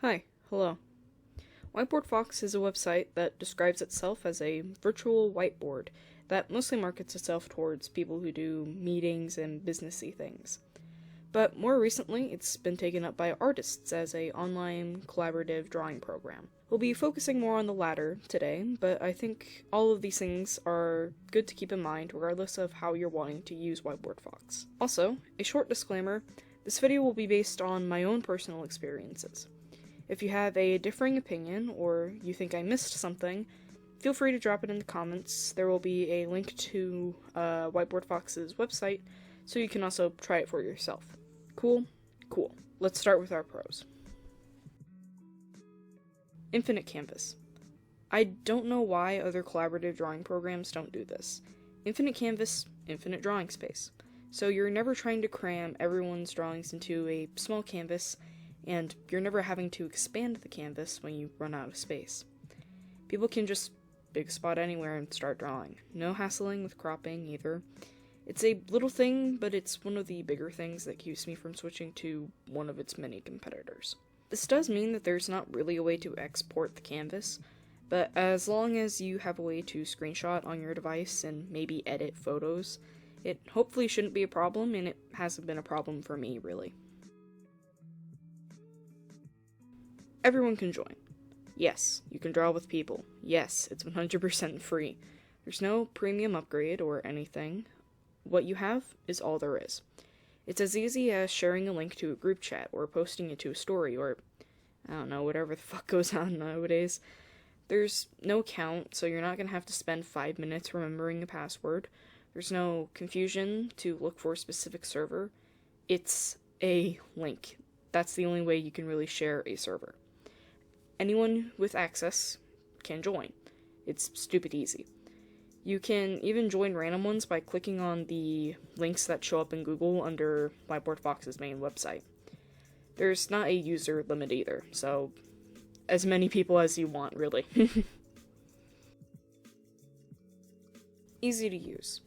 Hi, hello. Whiteboard Fox is a website that describes itself as a virtual whiteboard that mostly markets itself towards people who do meetings and businessy things. But more recently, it's been taken up by artists as a online collaborative drawing program. We'll be focusing more on the latter today, but I think all of these things are good to keep in mind regardless of how you're wanting to use Whiteboard Fox. Also, a short disclaimer, this video will be based on my own personal experiences. If you have a differing opinion, or you think I missed something, feel free to drop it in the comments. There will be a link to Whiteboard Fox's website, so you can also try it for yourself. Cool? Cool. Let's start with our pros. Infinite canvas. I don't know why other collaborative drawing programs don't do this. Infinite canvas, infinite drawing space. So you're never trying to cram everyone's drawings into a small canvas, and you're never having to expand the canvas when you run out of space. People can just big spot anywhere and start drawing. No hassling with cropping either. It's a little thing, but it's one of the bigger things that keeps me from switching to one of its many competitors. This does mean that there's not really a way to export the canvas, but as long as you have a way to screenshot on your device and maybe edit photos, it hopefully shouldn't be a problem, and it hasn't been a problem for me, really. Everyone can join. Yes, you can draw with people. Yes, it's 100% free. There's no premium upgrade or anything. What you have is all there is. It's as easy as sharing a link to a group chat or posting it to a story or, I don't know, whatever the fuck goes on nowadays. There's no account, so you're not going to have to spend 5 minutes remembering a password. There's no confusion to look for a specific server. It's a link. That's the only way you can really share a server. Anyone with access can join. It's stupid easy. You can even join random ones by clicking on the links that show up in Google under Whiteboard Fox's main website. There's not a user limit either, so as many people as you want, really. Easy to use.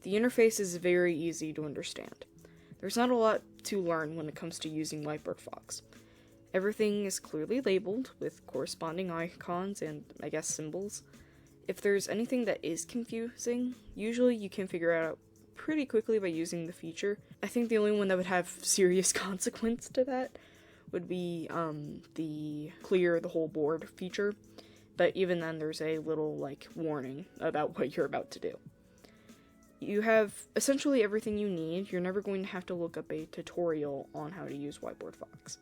The interface is very easy to understand. There's not a lot to learn when it comes to using Whiteboard Fox. Everything is clearly labeled with corresponding icons and, I guess, symbols. If there's anything that is confusing, usually you can figure it out pretty quickly by using the feature. I think the only one that would have serious consequence to that would be the clear the whole board feature, but even then there's a little, warning about what you're about to do. You have essentially everything you need. You're never going to have to look up a tutorial on how to use Whiteboard Fox.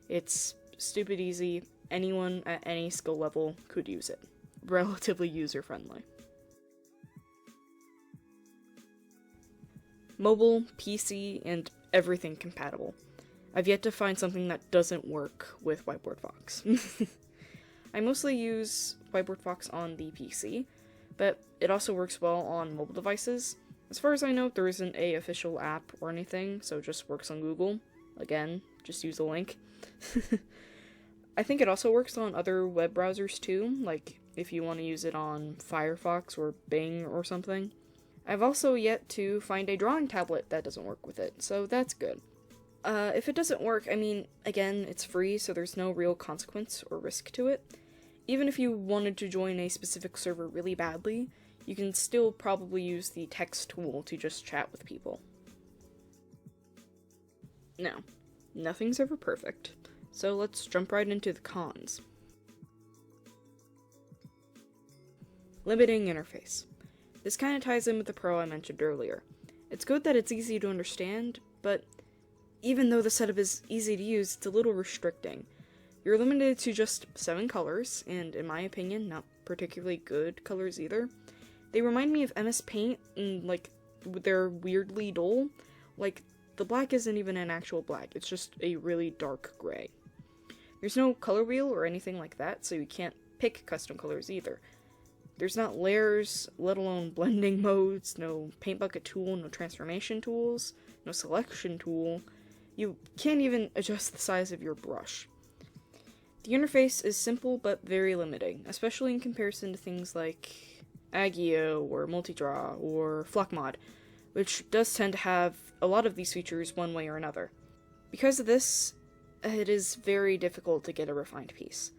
It's stupid easy. Anyone at any skill level could use it. Relatively user-friendly. Mobile, PC, and everything compatible. I've yet to find something that doesn't work with Whiteboard Fox. I mostly use Whiteboard Fox on the PC, but it also works well on mobile devices. As far as I know, there isn't a official app or anything, so it just works on Google. Again, just use a link. I think it also works on other web browsers too, like if you want to use it on Firefox or Bing or something. I've also yet to find a drawing tablet that doesn't work with it, so that's good. If it doesn't work, again, it's free, so there's no real consequence or risk to it. Even if you wanted to join a specific server really badly, you can still probably use the text tool to just chat with people. Now, nothing's ever perfect, so let's jump right into the cons. Limiting interface. This kind of ties in with the pro I mentioned earlier. It's good that it's easy to understand, but even though the setup is easy to use, it's a little restricting. You're limited to just 7 colors, and in my opinion, not particularly good colors either. They remind me of MS Paint, and they're weirdly dull. The black isn't even an actual black, it's just a really dark gray. There's no color wheel or anything like that, so you can't pick custom colors either. There's not layers, let alone blending modes, no paint bucket tool, no transformation tools, no selection tool. You can't even adjust the size of your brush. The interface is simple but very limiting, especially in comparison to things like Agio or Multidraw or FlockMod, which does tend to have a lot of these features one way or another. Because of this, it is very difficult to get a refined piece.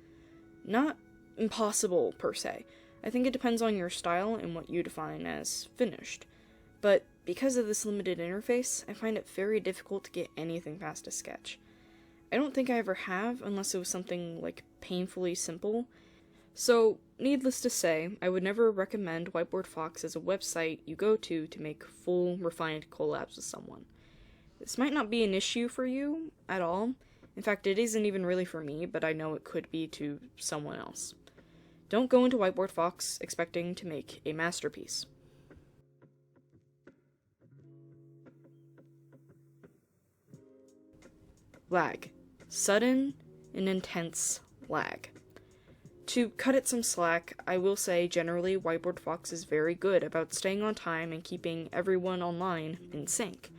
Not impossible, per se. I think it depends on your style and what you define as finished. But because of this limited interface, I find it very difficult to get anything past a sketch. I don't think I ever have, unless it was something, like, painfully simple. So, needless to say, I would never recommend Whiteboard Fox as a website you go to make full, refined collabs with someone. This might not be an issue for you at all. In fact, it isn't even really for me, but I know it could be to someone else. Don't go into Whiteboard Fox expecting to make a masterpiece. Lag. Sudden and intense lag. To cut it some slack, I will say generally Whiteboard Fox is very good about staying on time and keeping everyone online in sync.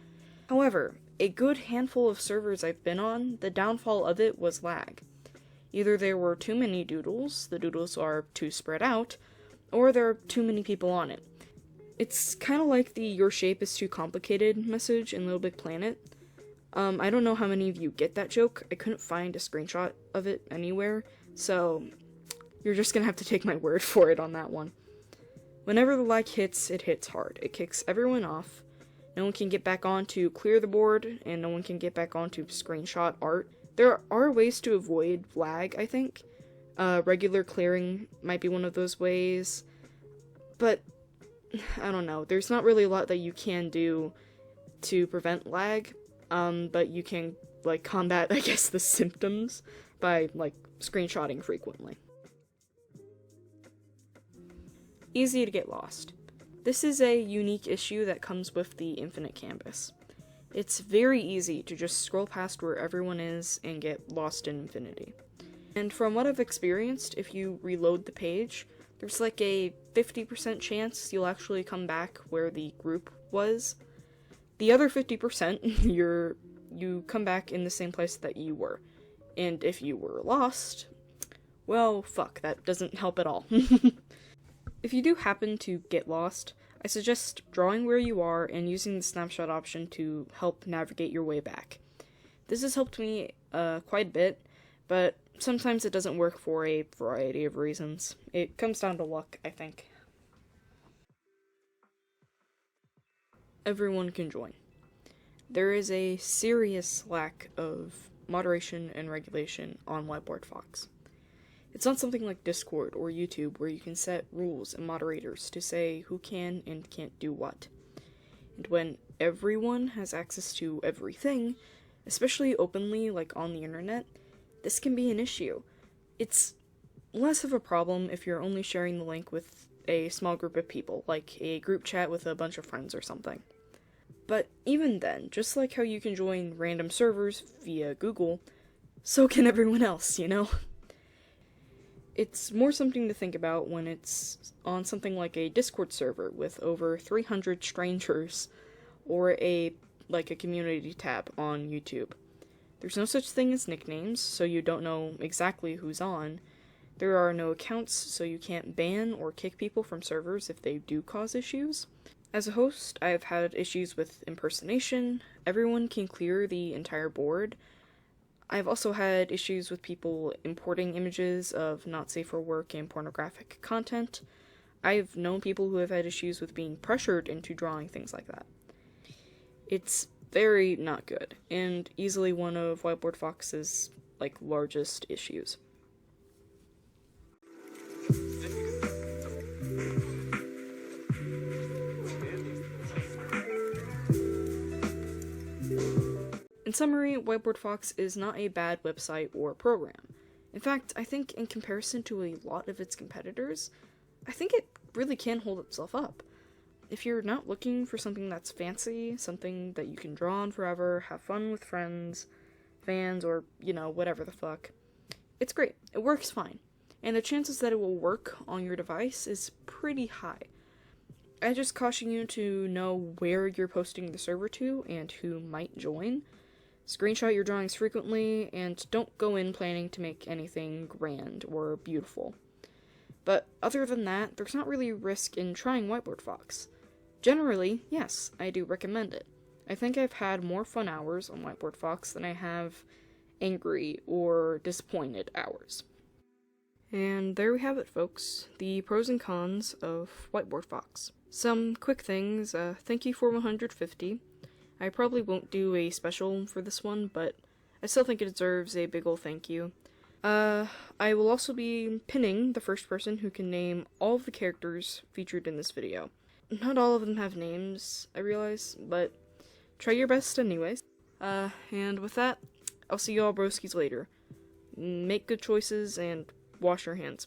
However, a good handful of servers I've been on, the downfall of it was lag. Either there were too many doodles, the doodles are too spread out, or there are too many people on it. It's kind of like the "your shape is too complicated" message in Little Big Planet. I don't know how many of you get that joke. I couldn't find a screenshot of it anywhere, so you're just gonna have to take my word for it on that one. Whenever the lag hits, it hits hard. It kicks everyone off. No one can get back on to clear the board, and no one can get back on to screenshot art. There are ways to avoid lag, I think. Regular clearing might be one of those ways, but I don't know. There's not really a lot that you can do to prevent lag, but you can, like, combat, I guess, the symptoms by, like, screenshotting frequently. Easy to get lost. This is a unique issue that comes with the infinite canvas. It's very easy to just scroll past where everyone is and get lost in infinity. And from what I've experienced, if you reload the page, there's like a 50% chance you'll actually come back where the group was. The other 50%, you come back in the same place that you were. And if you were lost, well, fuck, that doesn't help at all. If you do happen to get lost, I suggest drawing where you are and using the snapshot option to help navigate your way back. This has helped me quite a bit, but sometimes it doesn't work for a variety of reasons. It comes down to luck, I think. Everyone can join. There is a serious lack of moderation and regulation on Whiteboard Fox. It's not something like Discord or YouTube where you can set rules and moderators to say who can and can't do what. And when everyone has access to everything, especially openly, like on the internet, this can be an issue. It's less of a problem if you're only sharing the link with a small group of people, like a group chat with a bunch of friends or something. But even then, just like how you can join random servers via Google, so can everyone else, you know? It's more something to think about when it's on something like a Discord server with over 300 strangers, or a community tab on YouTube. There's no such thing as nicknames, so you don't know exactly who's on. There are no accounts, so you can't ban or kick people from servers if they do cause issues. As a host, I've had issues with impersonation. Everyone can clear the entire board. I've also had issues with people importing images of not safe for work and pornographic content. I've known people who have had issues with being pressured into drawing things like that. It's very not good, and easily one of Whiteboard Fox's, largest issues. In summary, Whiteboard Fox is not a bad website or program. In fact, I think in comparison to a lot of its competitors, I think it really can hold itself up. If you're not looking for something that's fancy, something that you can draw on forever, have fun with friends, fans, or, whatever the fuck, it's great. It works fine. And the chances that it will work on your device is pretty high. I just caution you to know where you're posting the server to and who might join. Screenshot your drawings frequently, and don't go in planning to make anything grand or beautiful. But other than that, there's not really risk in trying Whiteboard Fox. Generally, yes, I do recommend it. I think I've had more fun hours on Whiteboard Fox than I have angry or disappointed hours. And there we have it, folks. The pros and cons of Whiteboard Fox. Some quick things. Thank you for 150. I probably won't do a special for this one, but I still think it deserves a big ol' thank you. I will also be pinning the first person who can name all of the characters featured in this video. Not all of them have names, I realize, but try your best anyways. And with that, I'll see y'all broskies later. Make good choices and wash your hands.